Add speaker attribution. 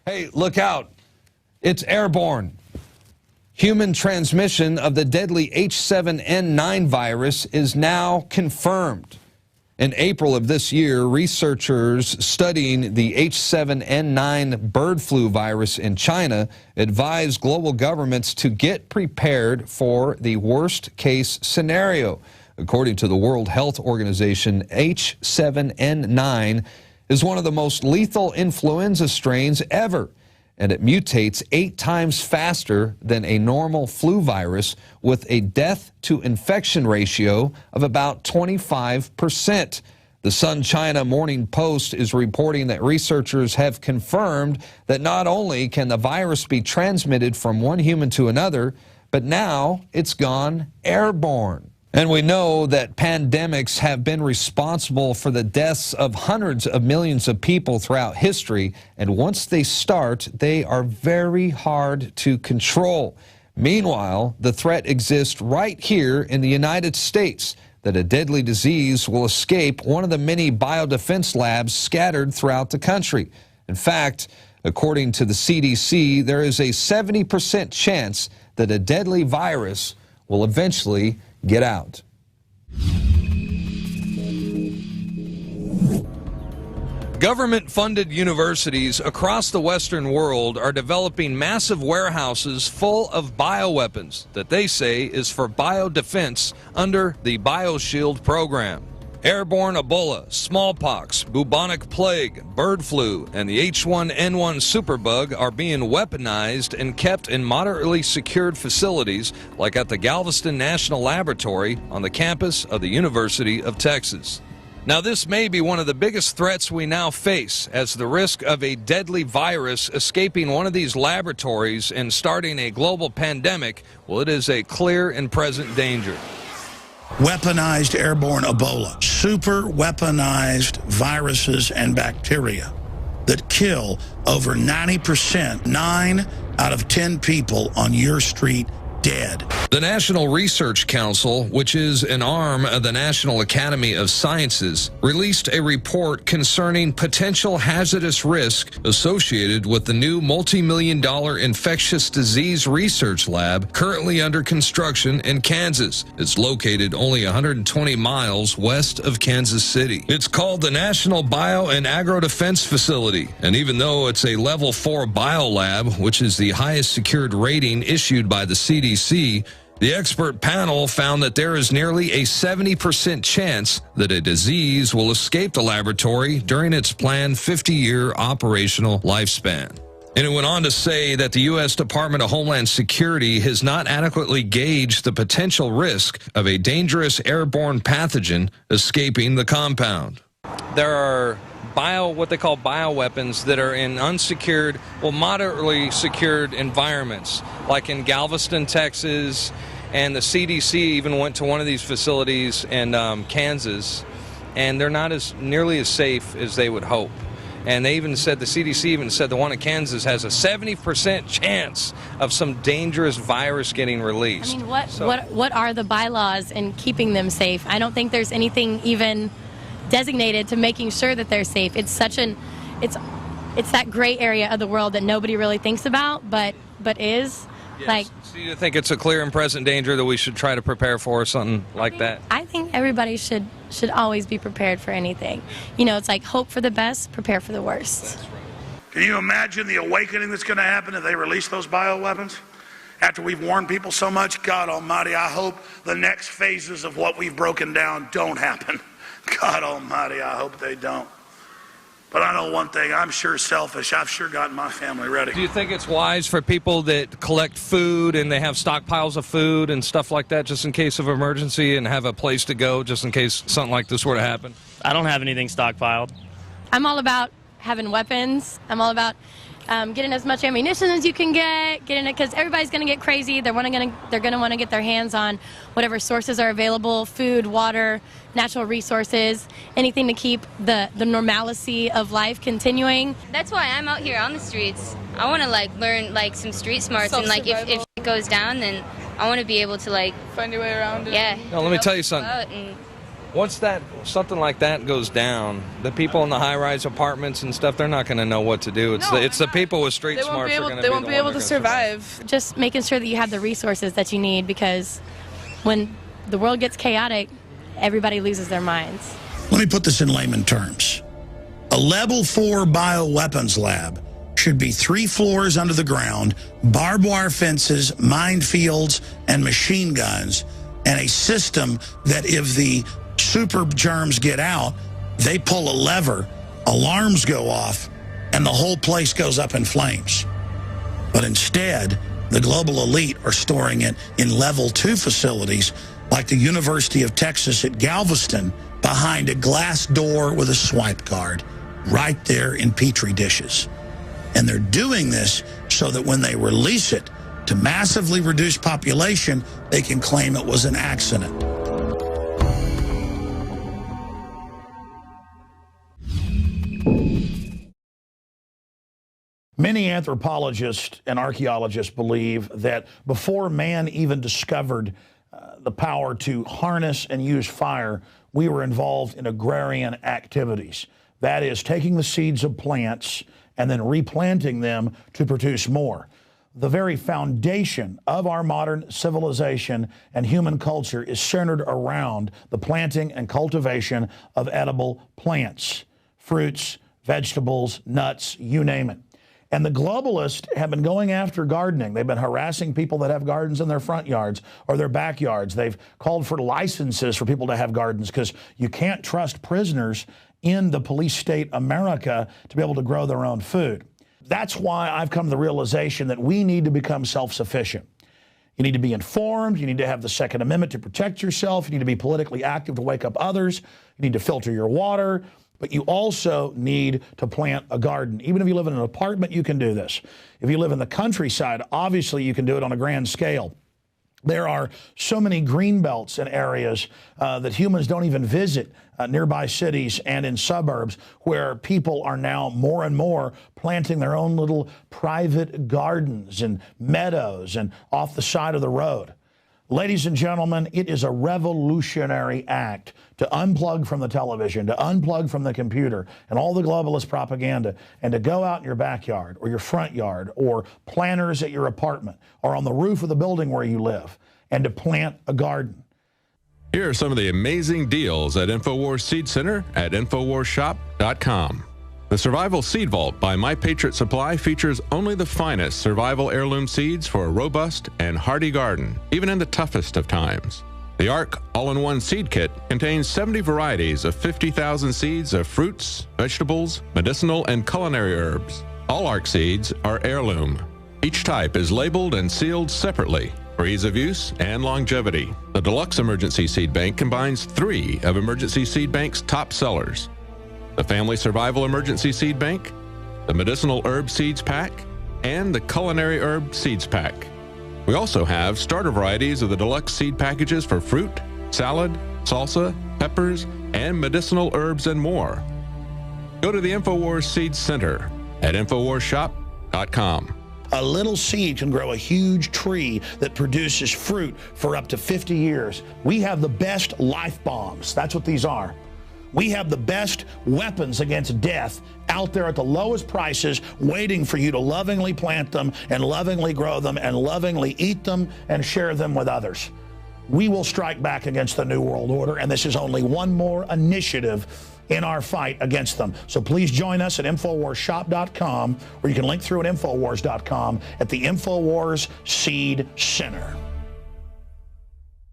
Speaker 1: Hey, look out. It's airborne. Human transmission of the deadly H7N9 virus is now confirmed. In April of this year, researchers studying the H7N9 bird flu virus in China advised global governments to get prepared for the worst case scenario. According to the World Health Organization, H7N9 is one of the most lethal influenza strains ever, and it mutates 8 times faster than a normal flu virus with a death-to-infection ratio of about 25%. The Sun China Morning Post is reporting that researchers have confirmed that not only can the virus be transmitted from one human to another, but now it's gone airborne. And we know that pandemics have been responsible for the deaths of hundreds of millions of people throughout history, and once they start, they are very hard to control. Meanwhile, the threat exists right here in the United States that a deadly disease will escape one of the many biodefense labs scattered throughout the country. In fact, according to the CDC, there is a 70% chance that a deadly virus will eventually get out. Government-funded universities across the Western world are developing massive warehouses full of bioweapons that they say is for biodefense under the BioShield program. Airborne Ebola, smallpox, bubonic plague, bird flu, and the H1N1 superbug are being weaponized and kept in moderately secured facilities like at the Galveston National Laboratory on the campus of the University of Texas. Now, this may be one of the biggest threats we now face, as the risk of a deadly virus escaping one of these laboratories and starting a global pandemic, well, it is a clear and present danger.
Speaker 2: Weaponized airborne Ebola, super weaponized viruses and bacteria that kill over 90%, 9 out of 10 people on your street dead.
Speaker 1: The National Research Council, which is an arm of the National Academy of Sciences, released a report concerning potential hazardous risk associated with the new multi-million-dollar infectious disease research lab currently under construction in Kansas. It's located only 120 miles west of Kansas City. It's called the National Bio and Agro Defense Facility, and even though it's a level 4 biolab, which is the highest secured rating issued by the CDC, the expert panel found that there is nearly a 70% chance that a disease will escape the laboratory during its planned 50-year operational lifespan. And it went on to say that the U.S. Department of Homeland Security has not adequately gauged the potential risk of a dangerous airborne pathogen escaping the compound. There are what they call bioweapons that are in unsecured, well, moderately secured environments, like in Galveston, Texas, and the CDC even went to one of these facilities in Kansas, and they're not nearly as safe as they would hope. And they even said, the CDC even said the one in Kansas has a 70% chance of some dangerous virus getting released.
Speaker 3: I mean, what are the bylaws in keeping them safe? I don't think there's anything even designated to making sure that they're safe. It's such it's that gray area of the world that nobody really thinks about, but is.
Speaker 1: Yes.
Speaker 3: Like,
Speaker 1: so you think it's a clear and present danger that we should try to prepare for, something like that?
Speaker 3: I think everybody should always be prepared for anything. You know, it's like hope for the best, prepare for the worst.
Speaker 1: That's right.
Speaker 2: Can you imagine the awakening that's going to happen if they release those bioweapons? After we've warned people so much, God Almighty, I hope the next phases of what we've broken down don't happen. God Almighty, I hope they don't. But I know one thing, I'm sure selfish. I've sure gotten my family ready.
Speaker 1: Do you think it's wise for people that collect food and they have stockpiles of food and stuff like that just in case of emergency and have a place to go just in case something like this were to happen?
Speaker 4: I don't have anything stockpiled.
Speaker 3: I'm all about having weapons. I'm all about getting as much ammunition as you can getting it, because everybody's going to get crazy. They're going to want to get their hands on whatever sources are available: food, water, natural resources, anything to keep the normalcy of life continuing.
Speaker 5: That's why I'm out here on the streets. I want to learn some street smarts, and if it goes down, then I want to be able to
Speaker 6: find your way around it.
Speaker 5: Yeah.
Speaker 1: Now, let me tell you something. once something like that goes down, the people in the high-rise apartments and stuff, they're not going to know what to do. It's the people with street smarts are going to
Speaker 6: They won't be able to survive.
Speaker 3: Just making sure that you have the resources that you need, because when the world gets chaotic, everybody loses their minds.
Speaker 2: Let me put this in layman terms. A level 4 bioweapons lab should be 3 floors under the ground, barbed wire fences, minefields, and machine guns, and a system that if the super germs get out, they pull a lever, alarms go off, and the whole place goes up in flames. But instead, the global elite are storing it in level 2 facilities like the University of Texas at Galveston behind a glass door with a swipe card right there in Petri dishes. And they're doing this so that when they release it to massively reduce population, they can claim it was an accident. Many anthropologists and archaeologists believe that before man even discovered the power to harness and use fire, we were involved in agrarian activities. That is, taking the seeds of plants and then replanting them to produce more. The very foundation of our modern civilization and human culture is centered around the planting and cultivation of edible plants, fruits, vegetables, nuts, you name it. And the globalists have been going after gardening. They've been harassing people that have gardens in their front yards or their backyards. They've called for licenses for people to have gardens because you can't trust prisoners in the police state America to be able to grow their own food. That's why I've come to the realization that we need to become self-sufficient. You need to be informed. You need to have the Second Amendment to protect yourself. You need to be politically active to wake up others. You need to filter your water. But you also need to plant a garden. Even if you live in an apartment, you can do this. If you live in the countryside, obviously you can do it on a grand scale. There are so many green belts and areas that humans don't even visit, nearby cities and in suburbs, where people are now more and more planting their own little private gardens and meadows and off the side of the road. Ladies and gentlemen, it is a revolutionary act to unplug from the television, to unplug from the computer and all the globalist propaganda, and to go out in your backyard or your front yard or planters at your apartment or on the roof of the building where you live, and to plant a garden.
Speaker 7: Here are some of the amazing deals at InfoWars Seed Center at InfoWarsShop.com. The Survival Seed Vault by My Patriot Supply features only the finest survival heirloom seeds for a robust and hardy garden, even in the toughest of times. The ARC All-in-One Seed Kit contains 70 varieties of 50,000 seeds of fruits, vegetables, medicinal, and culinary herbs. All ARC seeds are heirloom. Each type is labeled and sealed separately for ease of use and longevity. The Deluxe Emergency Seed Bank combines 3 of Emergency Seed Bank's top sellers: the Family Survival Emergency Seed Bank, the Medicinal Herb Seeds Pack, and the Culinary Herb Seeds Pack. We also have starter varieties of the deluxe seed packages for fruit, salad, salsa, peppers, and medicinal herbs and more. Go to the InfoWars Seed Center at InfoWarsShop.com.
Speaker 2: A little seed can grow a huge tree that produces fruit for up to 50 years. We have the best life bombs. That's what these are. We have the best weapons against death out there at the lowest prices, waiting for you to lovingly plant them and lovingly grow them and lovingly eat them and share them with others. We will strike back against the New World Order, and this is only one more initiative in our fight against them. So please join us at InfoWarsShop.com, or you can link through at Infowars.com at the InfoWars Seed Center.